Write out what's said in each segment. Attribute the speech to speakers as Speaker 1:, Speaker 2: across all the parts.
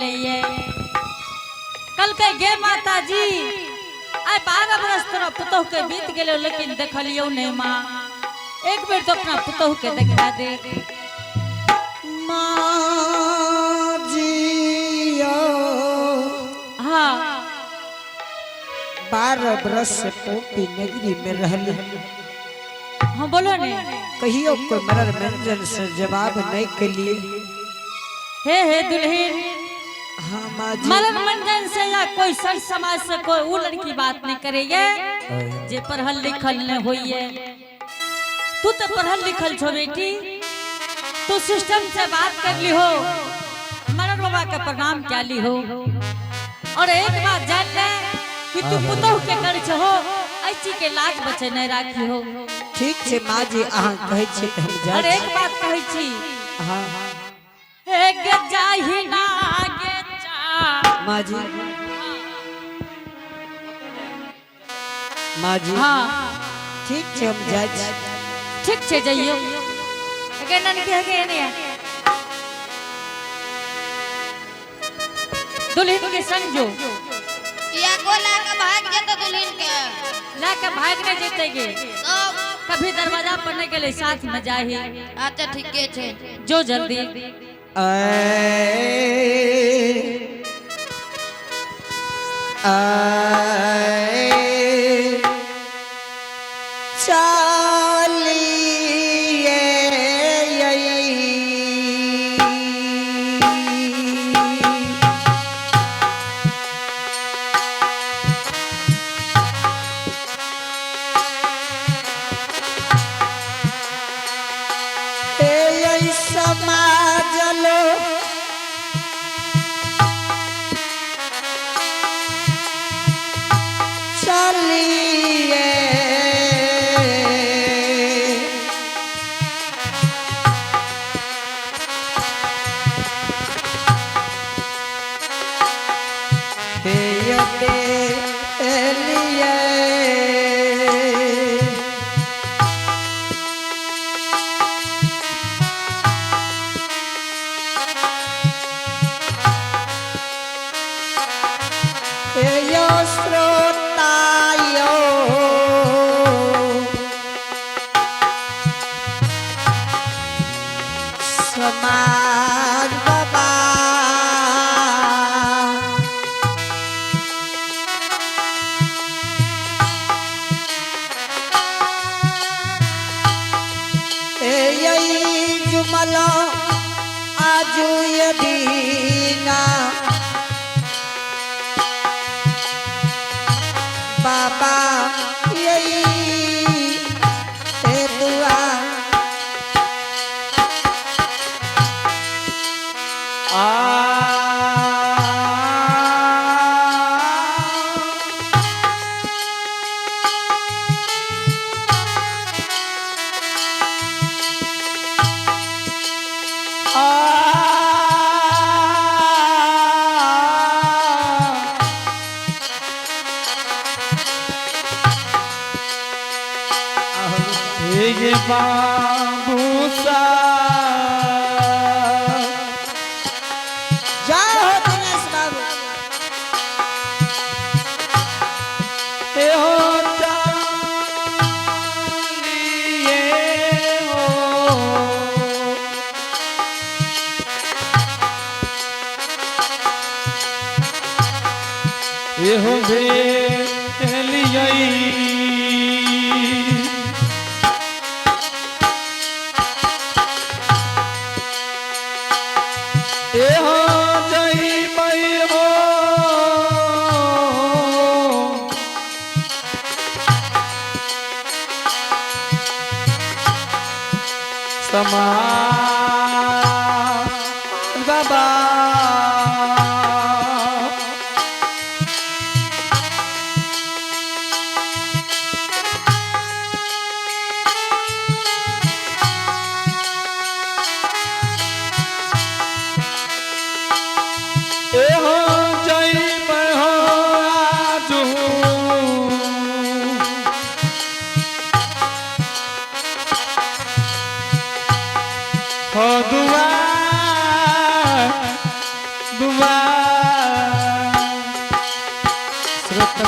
Speaker 1: लिए कल के गे माता जी आई 12 बरस तोरा पुतोह के बीत गेलो लेकिन देखलियो नहीं माँ एक बेर तो अपना पुतोह के देखा दे
Speaker 2: माँ जी
Speaker 1: हाँ
Speaker 2: 12 बरस से पोपी नगरी में रहली
Speaker 1: हाँ बोलो ने
Speaker 2: कहियो कोई मरर मंजन से जवाब नहीं के लिए
Speaker 1: हे दुल्हन
Speaker 2: हाँ माँ जी
Speaker 1: मरण मंजन से या कोई सर समाज से कोई वो लड़की बात नहीं करेगे जे पढ़ल लिखल न होइए तू तो पढ़ल लिखल छो बेटी तू सिस्टम से बात कर ली हो मरण बाबा का प्रणाम क्या ली हो और एक बात जान ले कि तू पुतोह के कर हो ऐसी के लाज बचे नहीं राखी हो
Speaker 2: ठीक है माँ जी अहाँ कहै छी त हम जा
Speaker 1: और एक बात कहै छी
Speaker 2: हाँ
Speaker 1: एक जाहि ना गे चा
Speaker 2: माँ जी माँ जी
Speaker 1: हाँ
Speaker 2: ठीक है हम जा
Speaker 1: ठीक छे जाइयो अगे नन के अगे ने दुल्हन के संग जो
Speaker 3: या को ला के भाग जेतो दुल्हन के
Speaker 1: ला के भागने जेतेगे
Speaker 3: तो
Speaker 1: कभी दरवाजा पड़ने के लिए साथ में जाही
Speaker 3: अच्छा ठीक है छे
Speaker 1: जो जल्दी
Speaker 2: समाजलो चलिए समाज बाबा यही जुमला आजू यदीना बाबा यही दुआ
Speaker 4: ये बाबू सा
Speaker 2: जय हो दिनेश बाबू
Speaker 4: हे हो चालिए हो ये हो भेलियई समाज बाबा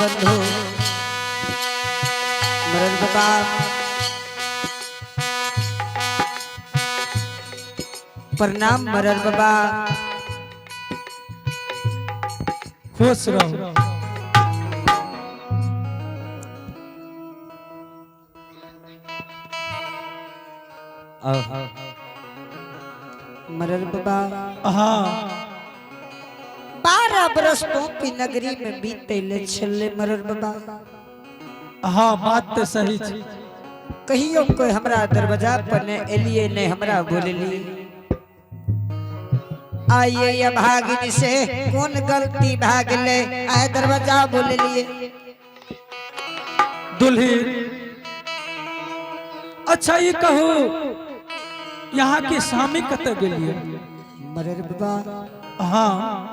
Speaker 2: बंधु मरल बाबा प्रणाम मरल बाबा
Speaker 4: खुश रहो।
Speaker 2: मरल बाबा
Speaker 4: हाँ
Speaker 2: 12 बरस पोपी नगरी में बीते छले मरल बाबा।
Speaker 4: हाँ बात तो सही थी।
Speaker 2: कहियो कोई हमरा दरवाजा पर ने एलिए ने हमरा बोलली आइए या भागिनी से कौन गलती भागले आए दरवाजा बोललिए
Speaker 4: दुल्हन अच्छा ये कहो यहाँ के स्वामी कत गेलिए?
Speaker 2: मरल बाबा
Speaker 4: हाँ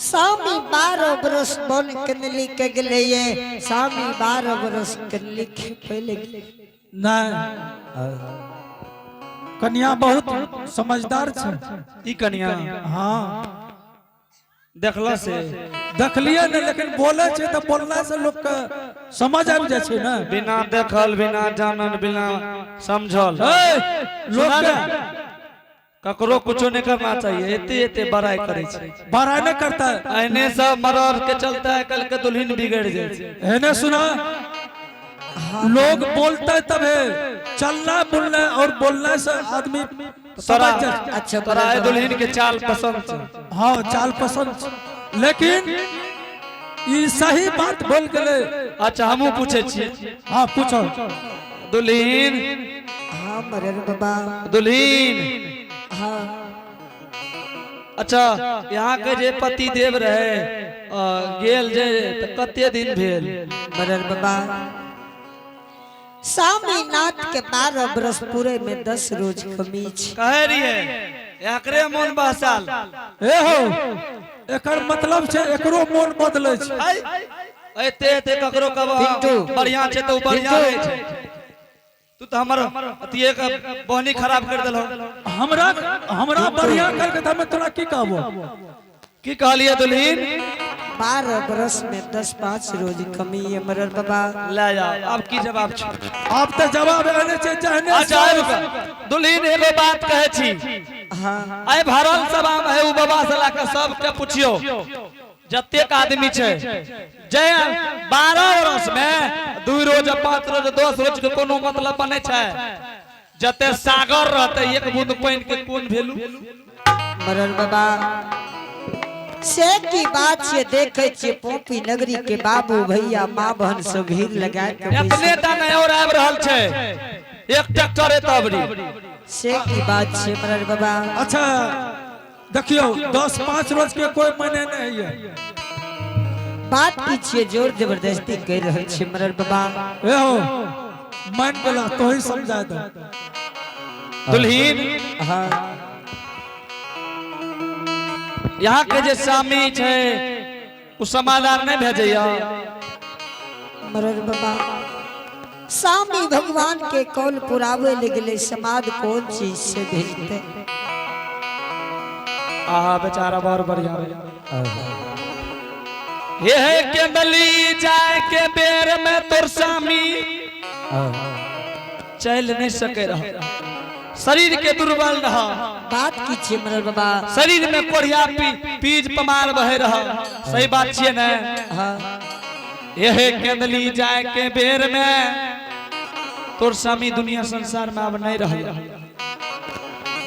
Speaker 2: स्वामी 12 बरस बन कनली के गले ये स्वामी 12 बरस कनली के पहले
Speaker 4: नहीं कन्या बहुत समझदार छे।
Speaker 5: ई कन्या
Speaker 4: हाँ
Speaker 5: देखला से
Speaker 4: देखलिए न लेकिन बोले छे तो बोलना से लोग का समझ आबि जाय छे ना।
Speaker 5: बिना देखल बिना जानल बिना समझल
Speaker 4: लोग के
Speaker 5: ककरो कुछो नहीं करना चाहिए। एते एते बड़ाई करे छे
Speaker 4: बड़ाई नहीं करता
Speaker 5: ऐने सब मरर के चलता है कल के दुल्हन बिगड़ जाए छे।
Speaker 4: है ना सुना लोग बोलता है तब है चलना बोलना और बोलने से आदमी समझ जाए।
Speaker 2: अच्छा
Speaker 5: तोरा ए दुल्हन के चाल पसंद छे।
Speaker 4: हाँ चाल पसंद लेकिन ये सही बात बोल गए।
Speaker 5: अच्छा हमू पूछे छी
Speaker 4: हाँ पूछो
Speaker 5: दुल्हन
Speaker 2: हाँ मरल बाबा
Speaker 5: दुल्हन
Speaker 2: हाँ
Speaker 5: अच्छा यहाँ के जे पति देव रहे गेल जे त कते दिन भेल?
Speaker 2: मरल बाबा स्वामी नाथ के 12 बरस पूरे में 10 रोज कमीज
Speaker 5: कहे रहिए एकरे मन बहसाल
Speaker 4: ए हो एकर मतलब छे एकरो मन बदले छे।
Speaker 5: एते एते ककरो कब
Speaker 2: पिंटू।
Speaker 5: बढ़िया छे तो बढ़िया रहे छे। तू तो हमर अतिए का बहनी खराब कर देलो।
Speaker 4: हमरा हमरा बढ़िया करके हमें तोरा की कहबो?
Speaker 5: की कहलिए दुल्हन?
Speaker 2: 12 बरस में 10-5 रोज कमी है मरल बाबा।
Speaker 5: ले जाओ अब की जवाब छ?
Speaker 4: आप तो जवाब आने छे जहने
Speaker 5: अच्छा दुल्हन एगो बात कहे छी
Speaker 2: हाँ
Speaker 5: आय भरल सभा में है उ बाबा से लाके सब के पूछियो जतेक आदमी छे जय 12 बरस में 2 रोज 5 रोज 10 रोज के कोनो मतलब बने छे। जते सागर रहते एक बूंद पानी के कोन भेलू?
Speaker 2: मरल बाबा से की बात से देखे छे पोपी नगरी के बाबू भैया माँ बहन सब भीड़ लगा के
Speaker 5: अपने ता नहीं और आब रहल छे एक ट्रैक्टर तबरी
Speaker 2: से की बात छे मरल बाबा।
Speaker 4: अच्छा देखियो 10-5 रोज के कोई मायने नहीं है।
Speaker 2: बात की छे जोर जबरदस्ती कर रहल छे मरल बाबा।
Speaker 4: ए हो मान गेला तो ही समझा दे
Speaker 5: दुल्हन
Speaker 2: हाँ
Speaker 5: यहाँ के जे स्वामी छे उ समाधान नहीं भेजैया।
Speaker 2: मरल बाबा स्वामी भगवान के कौल पुरावे लगले समाद कौन चीज से भेजते?
Speaker 5: आहा बेचारा बहुत बढ़िया ये है के बली जाए के बेर में तोर स्वामी चल नहीं सके रहा शरीर के दुर्बल रहा।
Speaker 2: बात की छे मरल बाबा।
Speaker 5: शरीर में कोढ़िया पीज पमार बहे रहा। सही बात छिए ना?
Speaker 2: हाँ
Speaker 5: यह केंदली जाए के बेर में तोर स्वामी दुनिया संसार में अब नहीं रह।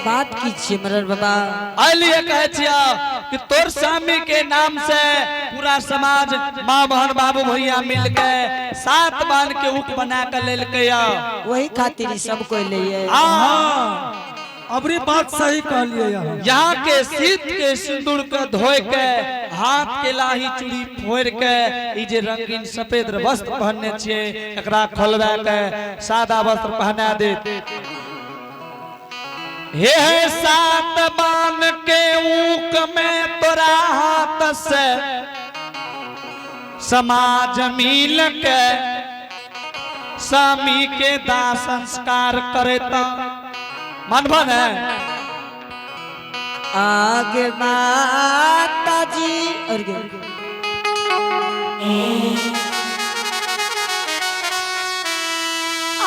Speaker 2: बात की छे मरल बाबा।
Speaker 5: आइलिए कहे छिया कि तोर स्वामी के नाम से पूरा समाज माँ बहन बाबू भैया मिल के 7 बांध के ऊख बना के लेल के
Speaker 2: वही खातिर ही सब कोई ले
Speaker 4: अबरी बात सही कहलिए।
Speaker 5: यहाँ के शीत के सिंदूर के धोए के हाथ के लाही चूड़ी फोड़ के ई जे रंगीन सफेद वस्त्र पहनने छिए एकरा खोलवा के सादा वस्त्र पहना दे। हे 7 बांध के ऊख में तोरा हाथ से समाज मिल के स्वामी के दाह संस्कार करेता मनभन है।
Speaker 2: आगे माता जी और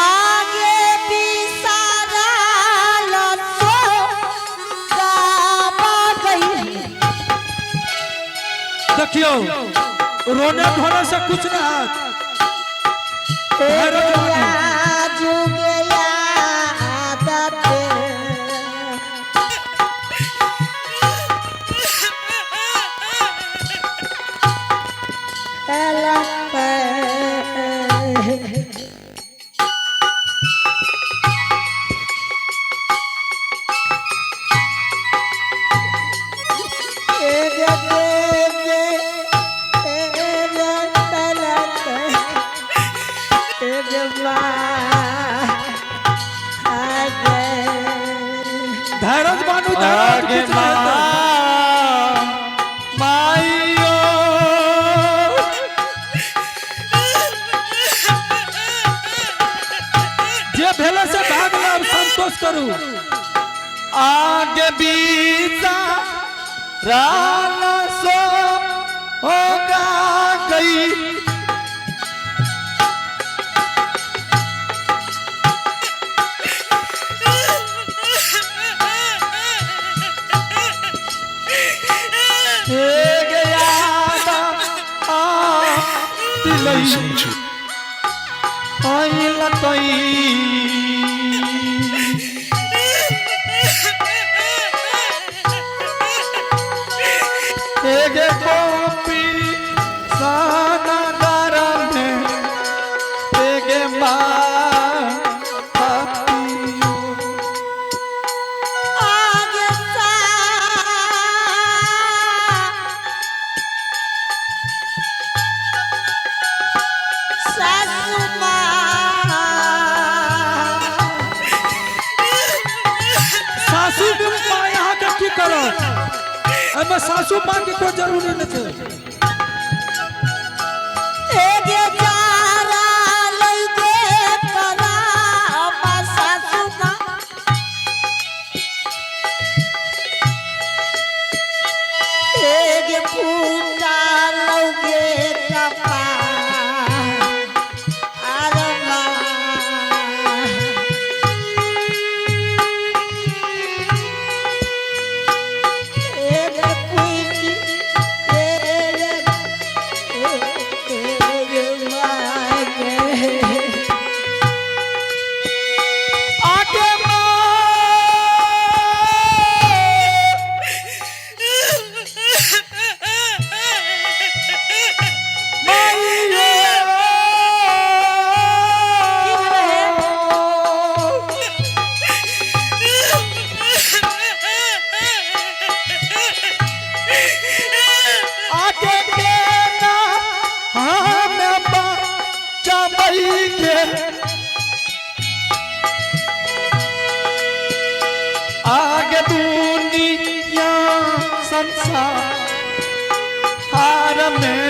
Speaker 2: आगे भी सारा लसो गावा गई।
Speaker 4: देखियो रोने धोने से कुछ ना धैर्य बानू
Speaker 5: आगे माइयो
Speaker 4: जे भेले से भाग लब संतोष करू
Speaker 5: आगे बीता राना सो होगा गई आई लतई एगे गोपी साना गरम एगे माँ
Speaker 2: आगे सासू
Speaker 4: सासू माँ यहाँ के की करो एमे सासू माँ के कोई जरूरी नहीं है
Speaker 2: एगे जारा लइगे करा सासू माँ एगे फूटा लउगे कपा आरमा एगे कुइटी एगे मागे
Speaker 5: आगे आगे दुनिया संसार हार में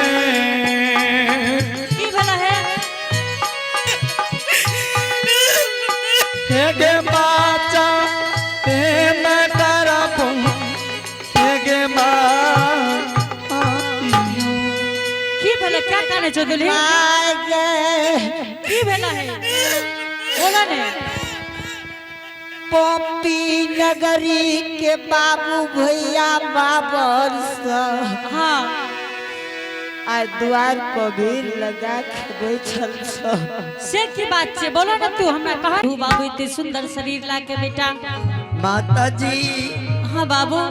Speaker 1: की भला है
Speaker 5: हेगे बाचा ते मैं डरबू हेगे माँ
Speaker 1: की भला क्या कहने चो दुल्ही की भला है बोला ने
Speaker 2: पोपी नगरी के बाबू भैया बाबर
Speaker 1: हाँ
Speaker 2: आ द्वार को भीड़ लगा के बैठल छ
Speaker 1: से की बात छे बोला ना तू हमरा कहा तू बाबू इतने सुंदर शरीर ला के बेटा
Speaker 2: माता जी
Speaker 1: हाँ बाबू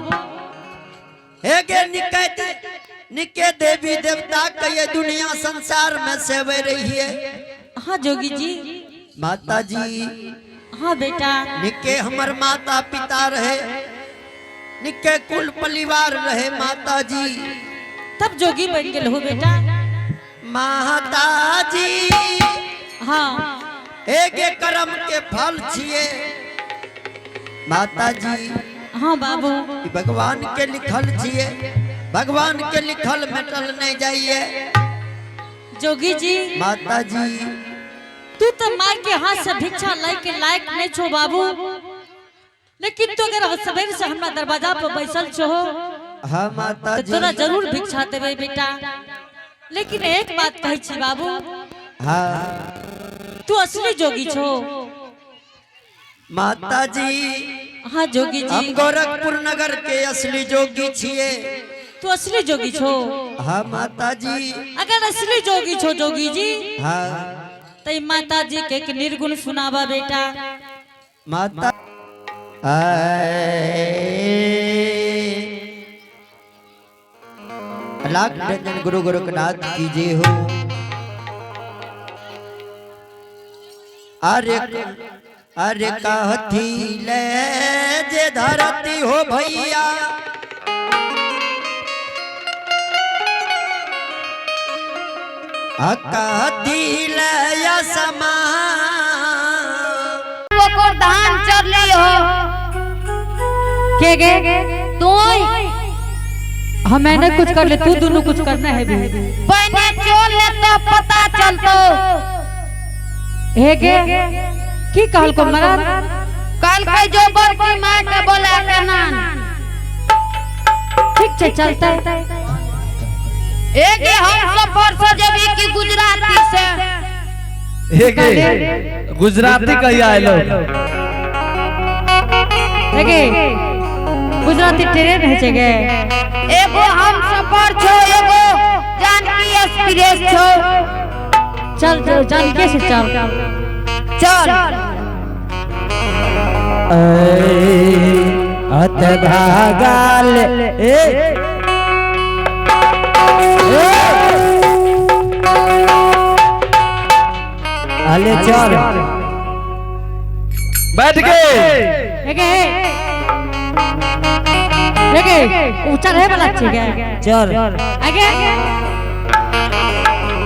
Speaker 2: हे गे निके देवी देवता के ये दुनिया संसार में सेवे रही है
Speaker 1: हाँ जोगी जी
Speaker 2: माता जी
Speaker 1: हाँ बेटा
Speaker 2: निके हमर माता पिता रहे निके कुल परिवार रहे माता जी
Speaker 1: तब जोगी बन गेल हो बेटा
Speaker 2: माता जी
Speaker 1: हाँ
Speaker 2: एक कर्म के फल छिए माता जी
Speaker 1: हाँ बाबू
Speaker 2: ई भगवान के लिखल छिए भगवान के लिखल मेटल नहीं जाइए
Speaker 1: जोगी जी
Speaker 2: माता जी
Speaker 1: तू तो माँ के हाथ से भिक्षा लाई के लायक नहीं छो बाबू लेकिन तू अगर सवेर से हमरा दरवाजा पर बैसल छो
Speaker 2: हाँ माता
Speaker 1: तो
Speaker 2: जी
Speaker 1: तोरा जरूर भिक्षा देवे बेटा लेकिन एक बात कहै छी बाबू,
Speaker 2: हाँ
Speaker 1: तू असली जोगी छो।
Speaker 2: माता जी
Speaker 1: हाँ जोगी
Speaker 2: हम
Speaker 1: जी,
Speaker 2: गोरखपुर नगर के असली जोगी छिए।
Speaker 1: तू असली जोगी छो।
Speaker 2: हाँ माता जी।
Speaker 1: अगर असली जोगी छो जोगी जी,
Speaker 2: हाँ
Speaker 1: तो माता जी के एक निर्गुण सुनावा बेटा।
Speaker 2: माता लाख निरंजन गुरु गोरखनाथ की जय हो। अरे अरे कहती ले जे धरती हो भैया, कहती ले या समा
Speaker 3: वो धान चल ली हो
Speaker 1: के गे
Speaker 3: तू
Speaker 1: हम मैंने कुछ कर ले, तू दोनों कुछ करना है भी।
Speaker 3: पहले चोल ले तो पता चलतो।
Speaker 1: हे गे की कहल को मरा
Speaker 3: कल के जो बड़की माँ के बोला के नान
Speaker 1: ठीक से चलता है।
Speaker 3: एक हम सफर से जबी की गुजराती से
Speaker 5: गुजराती कही आए लोग।
Speaker 1: हे गे गुजराती ट्रेन है जगे।
Speaker 3: एगो हम सफर छो, एगो जानकी एक्सप्रेस छो।
Speaker 1: चल जानके से चल
Speaker 3: चल
Speaker 2: अत भागाल अले चल
Speaker 5: बैठ गए।
Speaker 1: हे गे ऊंचा रहे वाला चाहिए।
Speaker 2: चल
Speaker 1: आगे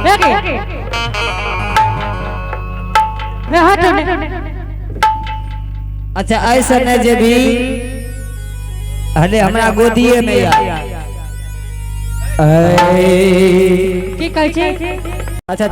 Speaker 1: हे गे हे हट ने।
Speaker 2: अच्छा ऐसा न जे भी हले हमरा गोदिए में या
Speaker 1: की कहै छी।
Speaker 2: अच्छा